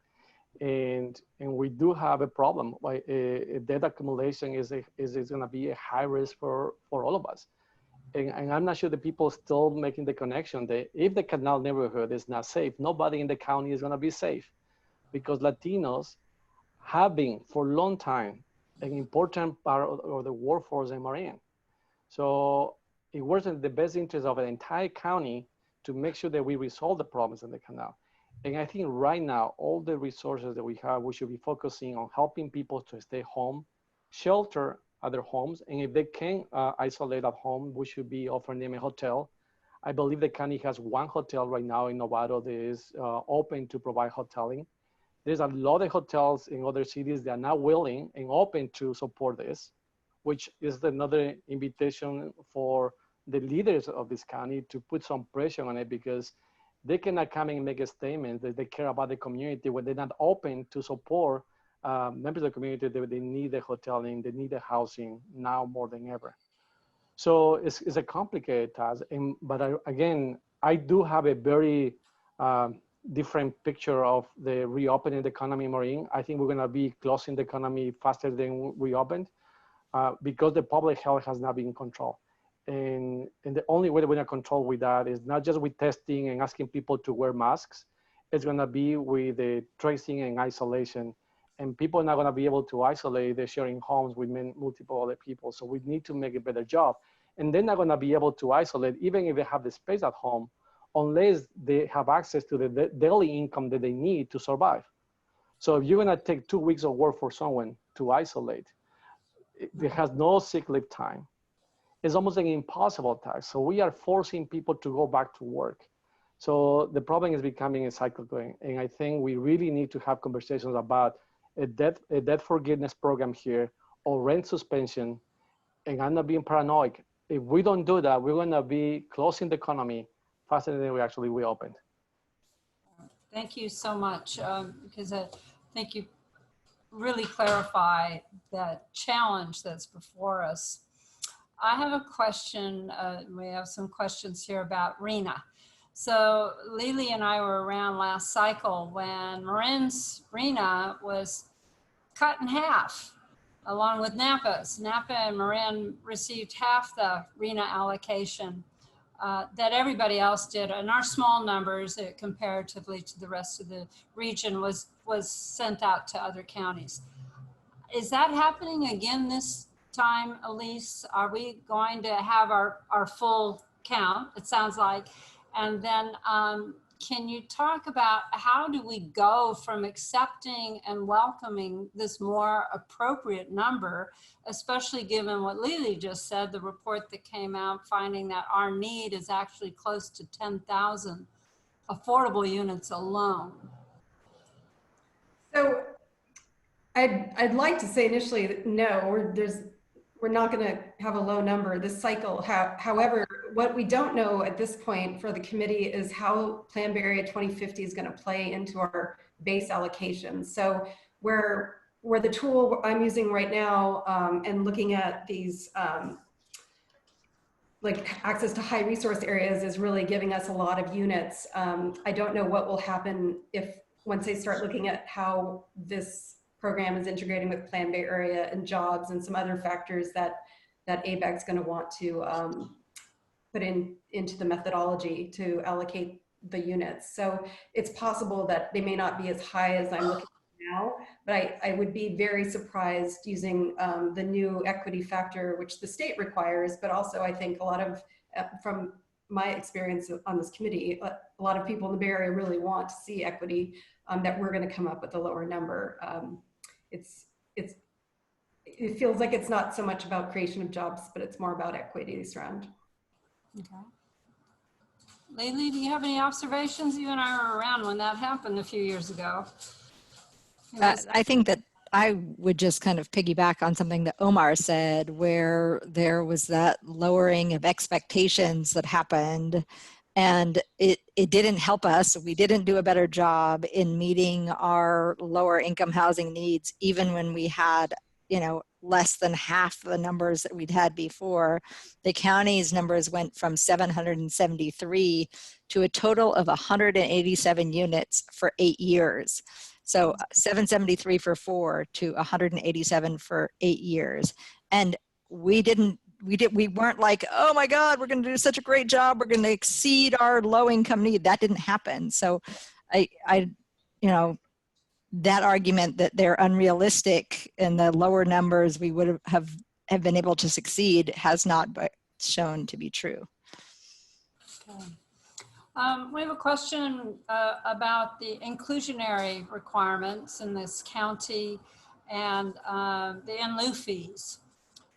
And we do have a problem. Debt accumulation is going to be a high risk for all of us. And I'm not sure the people still making the connection that if the Canal neighborhood is not safe, nobody in the county is going to be safe, because Latinos have been for a long time an important part of the workforce in Marin. So it was in the best interest of the entire county to make sure that we resolve the problems in the Canal. And I think right now, all the resources that we have, we should be focusing on helping people to stay home, shelter at their homes. And if they can isolate at home, we should be offering them a hotel. I believe the county has one hotel right now in Novato that is open to provide hoteling. There's a lot of hotels in other cities that are now willing and open to support this, which is another invitation for the leaders of this county to put some pressure on it, because they cannot come and make a statement that they care about the community when they're not open to support members of the community that they need the hoteling, they need the housing now more than ever. So it's a complicated task. But again, I do have a very different picture of the reopening the economy in Marin. I think we're gonna be closing the economy faster than we opened because the public health has not been in control. And the only way that we're gonna control with that is not just with testing and asking people to wear masks, it's gonna be with the tracing and isolation. And people are not gonna be able to isolate, they're sharing homes with multiple other people. So we need to make a better job. And they're not gonna be able to isolate, even if they have the space at home, unless they have access to the daily income that they need to survive. So if you're gonna take 2 weeks of work for someone to isolate, it has no sick leave time. It's almost an impossible task. So we are forcing people to go back to work. So the problem is becoming a cycle going. And I think we really need to have conversations about a debt forgiveness program here, or rent suspension. And I'm not being paranoid. If we don't do that, we're gonna be closing the economy faster than we actually reopened. Thank you so much, because I think you really clarify that challenge that's before us. I have a question. We have some questions here about RHNA. So Leelee and I were around last cycle when Marin's RHNA was cut in half, along with Napa's. Napa and Marin received half the RHNA allocation that everybody else did. And our small numbers, comparatively to the rest of the region, was sent out to other counties. Is that happening again this time, Elise? Are we going to have our full count, it sounds like? And then can you talk about how do we go from accepting and welcoming this more appropriate number, especially given what Leelee just said, the report that came out finding that our need is actually close to 10,000 affordable units alone? So I'd like to say initially that no, we're not going to have a low number this cycle. However, what we don't know at this point for the committee is how Plan Bay Area 2050 is going to play into our base allocation. So where the tool I'm using right now and looking at these like access to high resource areas is really giving us a lot of units. I don't know what will happen if once they start looking at how this program is integrating with Plan Bay Area and jobs and some other factors that ABAG is going to want to put into the methodology to allocate the units. So it's possible that they may not be as high as I'm looking at now, but I would be very surprised using the new equity factor, which the state requires, but also I think a lot of, from my experience on this committee, a lot of people in the Bay Area really want to see equity, that we're going to come up with a lower number. It feels like it's not so much about creation of jobs, but it's more about equity this round. Okay. Leelee, do you have any observations? You and I were around when that happened a few years ago. I think that I would just kind of piggyback on something that Omar said, where there was that lowering of expectations that happened, and it didn't help us. We didn't do a better job in meeting our lower income housing needs, even when we had, less than half the numbers that we'd had before. The county's numbers went from 773 to a total of 187 units for 8 years. So 773 for 4 to 187 for 8 years. And we weren't like, oh my God, we're going to do such a great job, we're going to exceed our low income need. That didn't happen. So that argument that they're unrealistic and the lower numbers we would have been able to succeed has not shown to be true. Okay. We have a question about the inclusionary requirements in this county and the in lieu fees.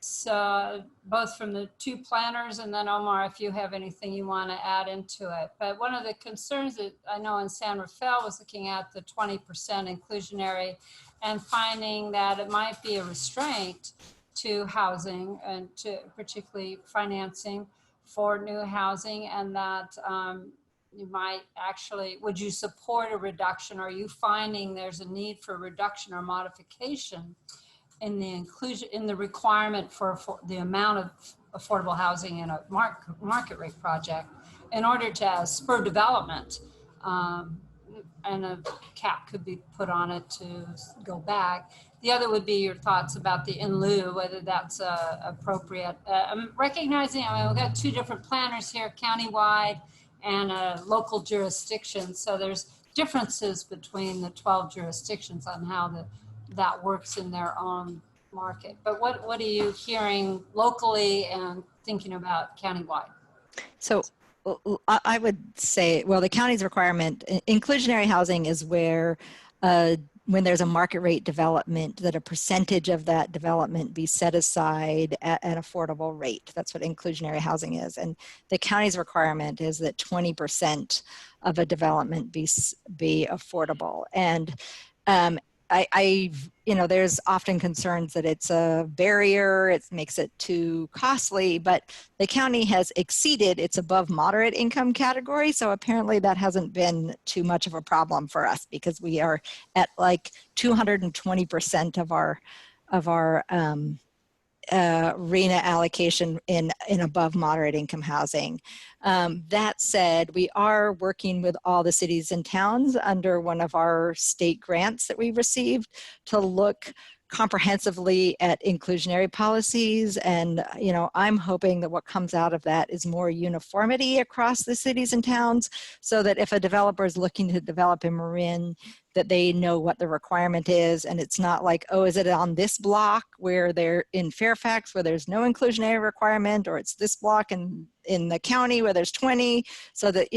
thoughts, both from the two planners, and then Omar, if you have anything you want to add into it. But one of the concerns that I know in San Rafael was looking at the 20% inclusionary and finding that it might be a restraint to housing and to particularly financing for new housing, and that you might actually, would you support a reduction? Are you finding there's a need for reduction or modification in the inclusion, in the requirement for the amount of affordable housing in a market rate project in order to spur development? And a cap could be put on it to go back. The other would be your thoughts about the in lieu, whether that's appropriate. I'm recognizing, I mean, we've got two different planners here, countywide and local jurisdictions. So there's differences between the 12 jurisdictions on how that works in their own market. But what are you hearing locally and thinking about countywide? So I would say, well, the county's requirement, inclusionary housing is where when there's a market rate development, that a percentage of that development be set aside at an affordable rate. That's what inclusionary housing is. And the county's requirement is that 20% of a development be affordable. And there's often concerns that it's a barrier, it makes it too costly, but the county has exceeded its above moderate income category. So apparently that hasn't been too much of a problem for us, because we are at like 220% of our RHNA allocation in above moderate income housing. That said, we are working with all the cities and towns under one of our state grants that we received to look comprehensively at inclusionary policies. And, I'm hoping that what comes out of that is more uniformity across the cities and towns, so that if a developer is looking to develop in Marin, that they know what the requirement is. And it's not like, oh, is it on this block where they're in Fairfax where there's no inclusionary requirement, or it's this block in the county where there's 20, so that,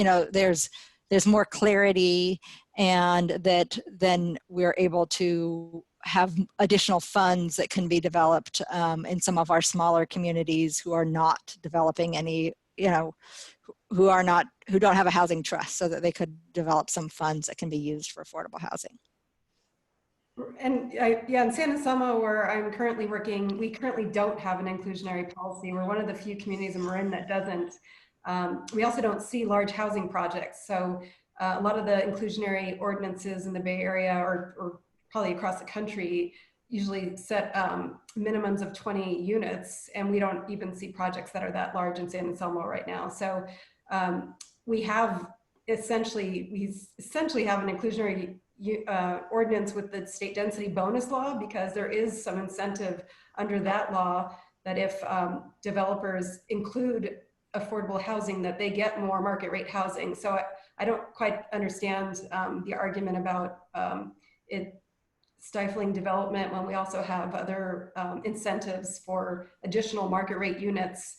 there's more clarity, and that then we're able to have additional funds that can be developed in some of our smaller communities who are not developing any, who don't have a housing trust, so that they could develop some funds that can be used for affordable housing. And in San Anselmo, where I'm currently working, we currently don't have an inclusionary policy. We're one of the few communities in Marin that doesn't. We also don't see large housing projects. So a lot of the inclusionary ordinances in the Bay Area, or probably across the country, usually set minimums of 20 units, and we don't even see projects that are that large in San Anselmo right now. So we essentially have an inclusionary ordinance with the state density bonus law, because there is some incentive under that law that if developers include affordable housing, that they get more market rate housing. So I don't quite understand the argument about it stifling development when we also have other incentives for additional market rate units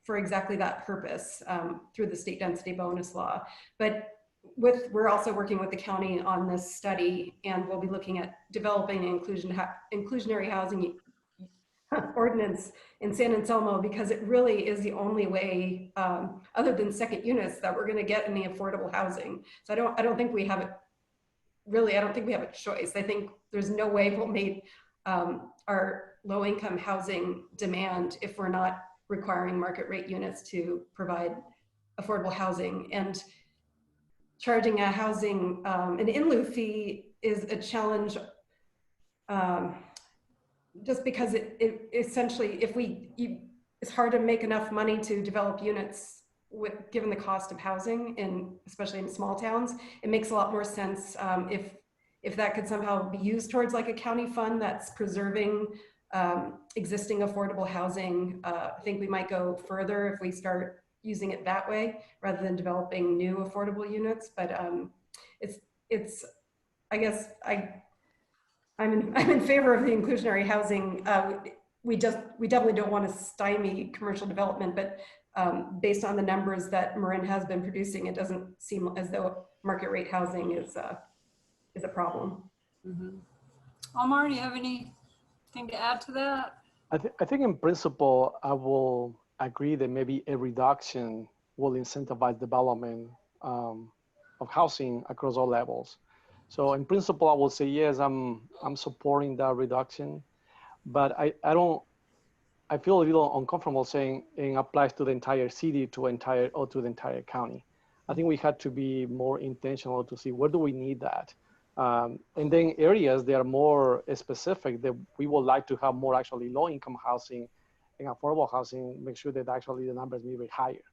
for exactly that purpose through the state density bonus law. But we're also working with the county on this study, and we'll be looking at developing an inclusionary housing ordinance in San Anselmo, because it really is the only way, other than second units, that we're going to get any affordable housing. So I don't think we have it. Really, I don't think we have a choice. I think there's no way we'll meet our low-income housing demand if we're not requiring market rate units to provide affordable housing. And charging a housing, an in lieu fee is a challenge, just because it essentially, it's hard to make enough money to develop units given the cost of housing, especially in small towns. It makes a lot more sense if that could somehow be used towards like a county fund that's preserving existing affordable housing. I think we might go further if we start using it that way rather than developing new affordable units. But it's I guess I'm in favor of the inclusionary housing. We definitely don't want to stymie commercial development, but based on the numbers that Marin has been producing, it doesn't seem as though market rate housing is a problem. Mm-hmm. Omar, do you have anything to add to that? I think in principle, I will agree that maybe a reduction will incentivize development of housing across all levels. So in principle, I will say, yes, I'm supporting that reduction, but I feel a little uncomfortable saying it applies to the entire city, to the entire county. I think we had to be more intentional to see where do we need that. And then areas that are more specific that we would like to have more actually low-income housing and affordable housing, make sure that actually the numbers may be higher.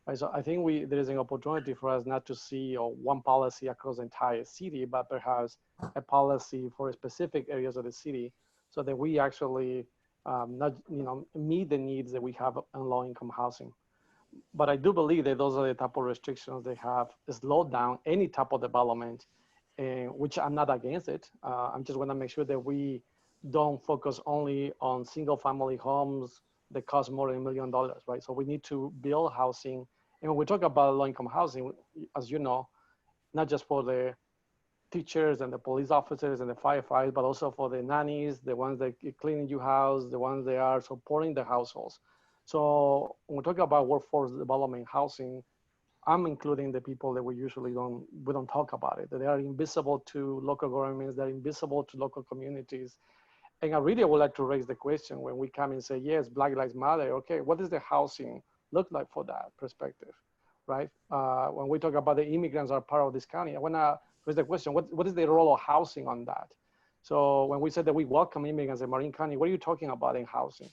Right? So I think there is an opportunity for us not to see one policy across the entire city, but perhaps a policy for specific areas of the city, so that we actually meet the needs that we have in low-income housing. But I do believe that those are the type of restrictions that have slowed down any type of development, which I'm not against it. I'm just want to make sure that we don't focus only on single-family homes that cost more than $1 million, right? So we need to build housing. And when we talk about low-income housing, as you know, not just for the teachers and the police officers and the firefighters, but also for the nannies, the ones that cleaning your house, the ones that are supporting the households. So when we talk about workforce development housing, I'm including the people that we usually don't talk about it. That they are invisible to local governments, they're invisible to local communities. And I really would like to raise the question when we come and say, yes, Black Lives Matter, okay, what does the housing look like for that perspective, right? When we talk about the immigrants are part of this county, I wanna raise the question, what is the role of housing on that? So when we said that we welcome immigrants in Marin County, what are you talking about in housing?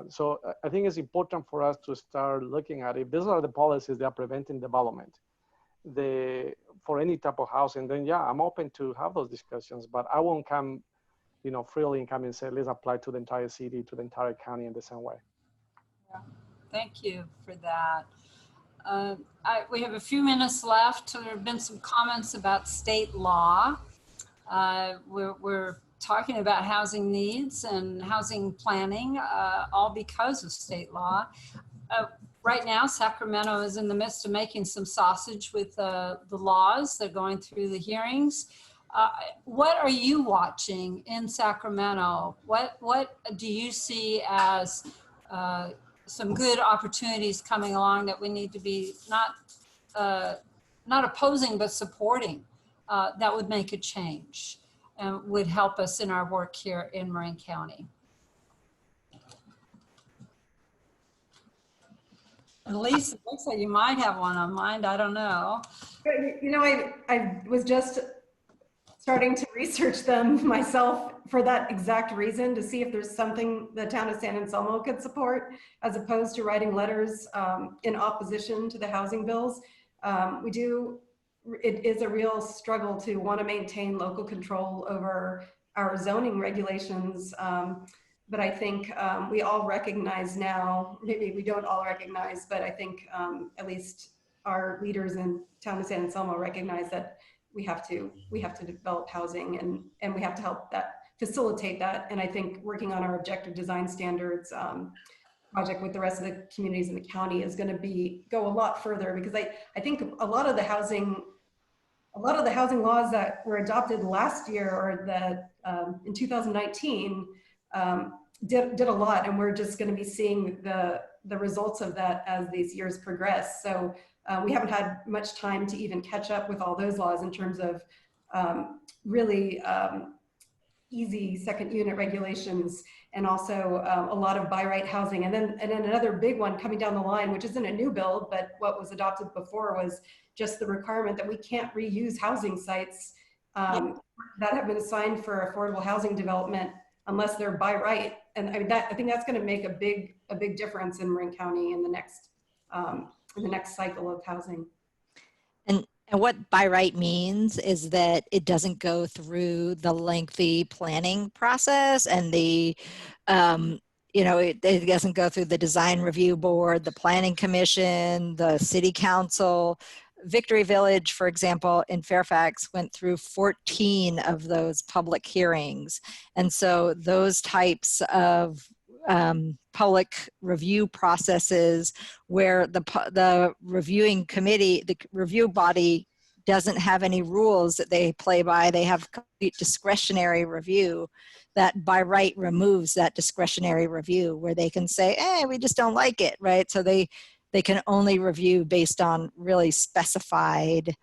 So I think it's important for us to start looking at if these are the policies that are preventing development for any type of housing, then yeah, I'm open to have those discussions, but I won't come, freely and come and say, let's apply to the entire city, to the entire county in the same way. Yeah. Thank you for that. We have a few minutes left. There have been some comments about state law. We're talking about housing needs and housing planning, all because of state law. Right now, Sacramento is in the midst of making some sausage with the laws. They're going through the hearings. What are you watching in Sacramento? What do you see as some good opportunities coming along that we need to be not opposing, but supporting, that would make a change and would help us in our work here in Marin County? Elise, it looks like you might have one on mind. I don't know. I was just starting to research them myself for that exact reason, to see if there's something the town of San Anselmo could support, as opposed to writing letters in opposition to the housing bills. It is a real struggle to want to maintain local control over our zoning regulations. But I think we all recognize now, maybe we don't all recognize, but I think at least our leaders in town of San Anselmo recognize that we have to develop housing, and we have to help facilitate that. And I think working on our objective design standards project with the rest of the communities in the county is going to go a lot further, because I think a lot of the housing laws that were adopted last year, or that in 2019, did a lot, and we're just going to be seeing the results of that as these years progress. So we haven't had much time to even catch up with all those laws in terms of really easy second unit regulations, and also a lot of by right housing. And then another big one coming down the line, which isn't a new build, but what was adopted before, was just the requirement that we can't reuse housing sites that have been assigned for affordable housing development unless they're by right. And I mean, I think that's going to make a big difference in Marin County in the next cycle of housing. And what by right means is that it doesn't go through the lengthy planning process, and it doesn't go through the design review board, the planning commission, the city council. Victory Village, for example, in Fairfax went through 14 of those public hearings. And so those types of public review processes, where the reviewing committee, the review body, doesn't have any rules that they play by. They have complete discretionary review that by right removes that discretionary review, where they can say, we just don't like it, right? So they can only review based on really specified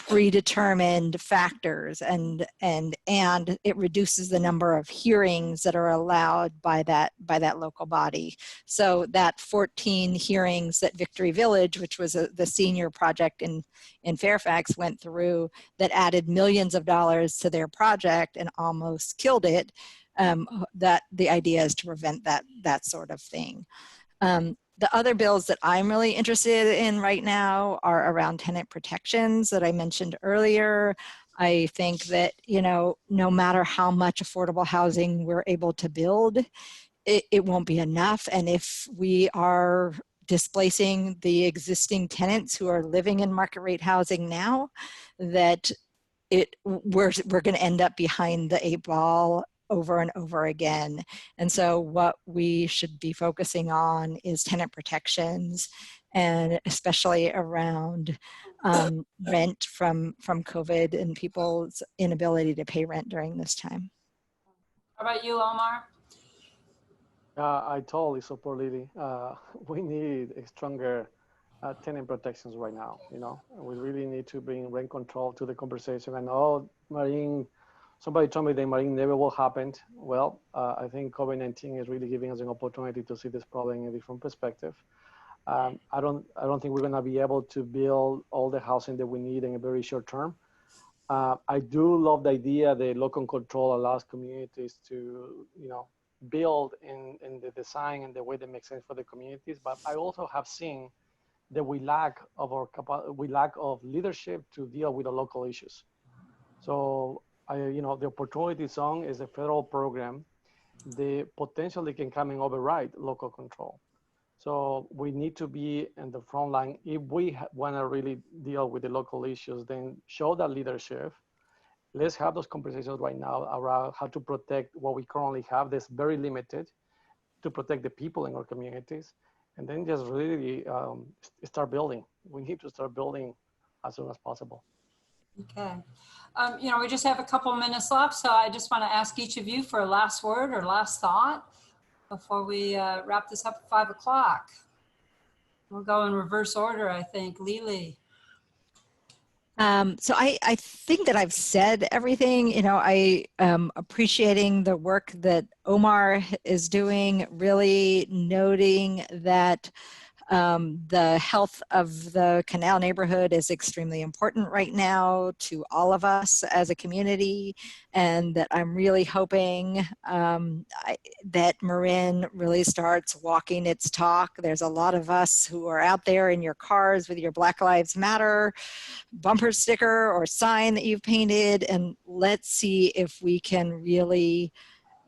predetermined factors, and it reduces the number of hearings that are allowed by that local body. So that 14 hearings that Victory Village, which was the senior project in Fairfax, went through, that added millions of dollars to their project and almost killed it, that the idea is to prevent that sort of thing. The other bills that I'm really interested in right now are around tenant protections that I mentioned earlier. I think that, no matter how much affordable housing we're able to build, it won't be enough. And if we are displacing the existing tenants who are living in market rate housing now, that we're going to end up behind the 8 ball over and over again. And so what we should be focusing on is tenant protections, and especially around rent from COVID and people's inability to pay rent during this time. How about you, Omar? I totally support Leelee. We need a stronger tenant protections right now. We really need to bring rent control to the conversation. I know Marin, somebody told me that Marin never will happen. Well, I think COVID-19 is really giving us an opportunity to see this problem in a different perspective. I don't think we're going to be able to build all the housing that we need in a very short term. I do love the idea that local control allows communities to, build in the design and the way that makes sense for the communities. But I also have seen that we lack of leadership to deal with the local issues. So the Opportunity Zone is a federal program that potentially can come and override local control. So we need to be in the front line. If we want to really deal with the local issues, then show that leadership. Let's have those conversations right now around how to protect what we currently have that's very limited, to protect the people in our communities, and then just really start building. We need to start building as soon as possible. Okay. We just have a couple minutes left, so I just want to ask each of you for a last word or last thought before we wrap this up at 5 o'clock. We'll go in reverse order, I think. Leelee. So I think that I've said everything. I am appreciating the work that Omar is doing, really noting that the health of the Canal neighborhood is extremely important right now to all of us as a community, and that I'm really hoping that Marin really starts walking its talk. There's a lot of us who are out there in your cars with your Black Lives Matter bumper sticker or sign that you've painted, and let's see if we can really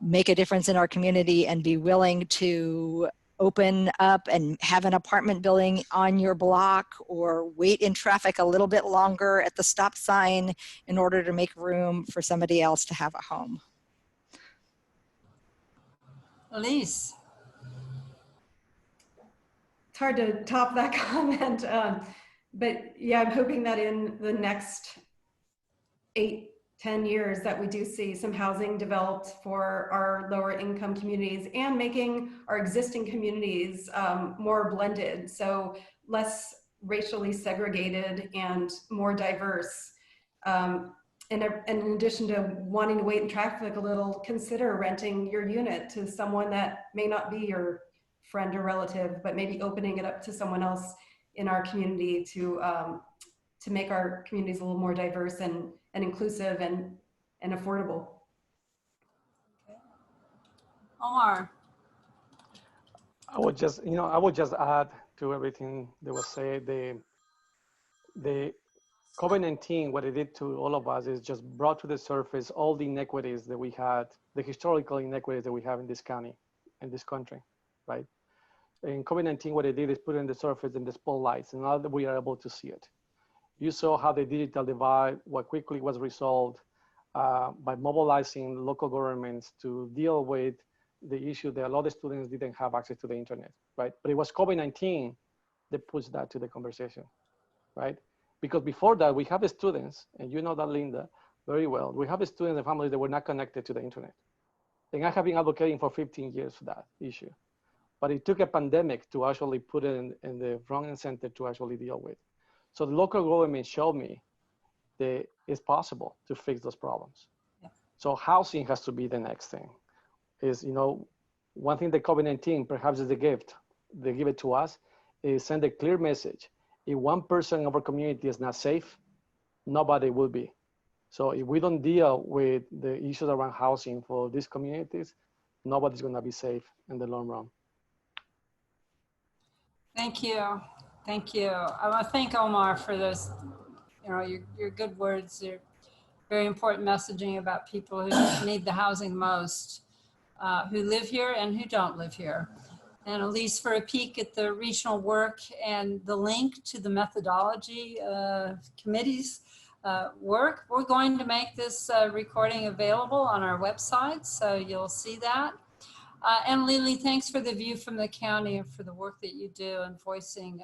make a difference in our community and be willing to open up and have an apartment building on your block, or wait in traffic a little bit longer at the stop sign in order to make room for somebody else to have a home. Elise. It's hard to top that comment, but yeah, I'm hoping that in the next 8-10 years that we do see some housing developed for our lower income communities, and making our existing communities more blended, so less racially segregated and more diverse. And in addition to wanting to wait in traffic a little, consider renting your unit to someone that may not be your friend or relative, but maybe opening it up to someone else in our community to make our communities a little more diverse and inclusive and affordable. Omar. I would just add to everything that was said. The COVID-19, what it did to all of us is just brought to the surface all the inequities that we had, the historical inequities that we have in this county, in this country, right? And COVID-19, what it did is put it in the surface in the spotlights, and now that we are able to see it. You saw how the digital divide, what quickly was resolved by mobilizing local governments to deal with the issue that a lot of students didn't have access to the internet, right? But it was COVID-19 that pushed that to the conversation, right? Because before that, we have students, and you know that, Linda, very well. We have students and families that were not connected to the internet. And I have been advocating for 15 years for that issue. But it took a pandemic to actually put it in the front and center to actually deal with. So the local government showed me that it's possible to fix those problems. Yeah. So housing has to be the next thing. Is, you know, one thing that COVID-19 perhaps is the gift they give it to us, is send a clear message. If one person of our community is not safe, nobody will be. So if we don't deal with the issues around housing for these communities, nobody's gonna be safe in the long run. Thank you. Thank you. I want to thank Omar for those, you know, your good words. Your very important messaging about people who need the housing most, who live here and who don't live here. And Elise, for a peek at the regional work and the link to the methodology committee's work, we're going to make this recording available on our website, so you'll see that. And Leelee, thanks for the view from the county and for the work that you do and voicing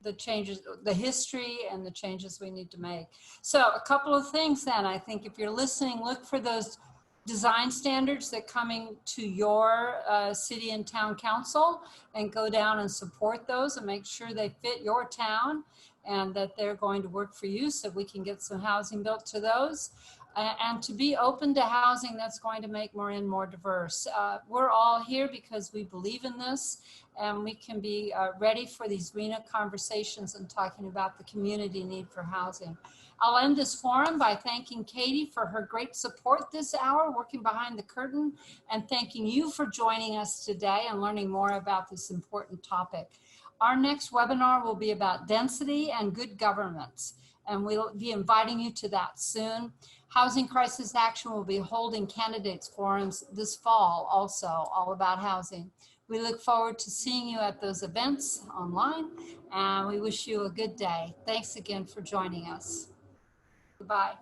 the changes, the history and the changes we need to make. So a couple of things then, I think if you're listening, look for those design standards that coming to your city and town council, and go down and support those and make sure they fit your town and that they're going to work for you so we can get some housing built to those. And to be open to housing that's going to make Marin more diverse. We're all here because we believe in this, and we can be ready for these RHNA conversations and talking about the community need for housing. I'll end this forum by thanking Katie for her great support this hour, working behind the curtain, and thanking you for joining us today and learning more about this important topic. Our next webinar will be about density and good governance, and we'll be inviting you to that soon. Housing Crisis Action will be holding candidates forums this fall also, all about housing. We look forward to seeing you at those events online, and we wish you a good day. Thanks again for joining us. Goodbye.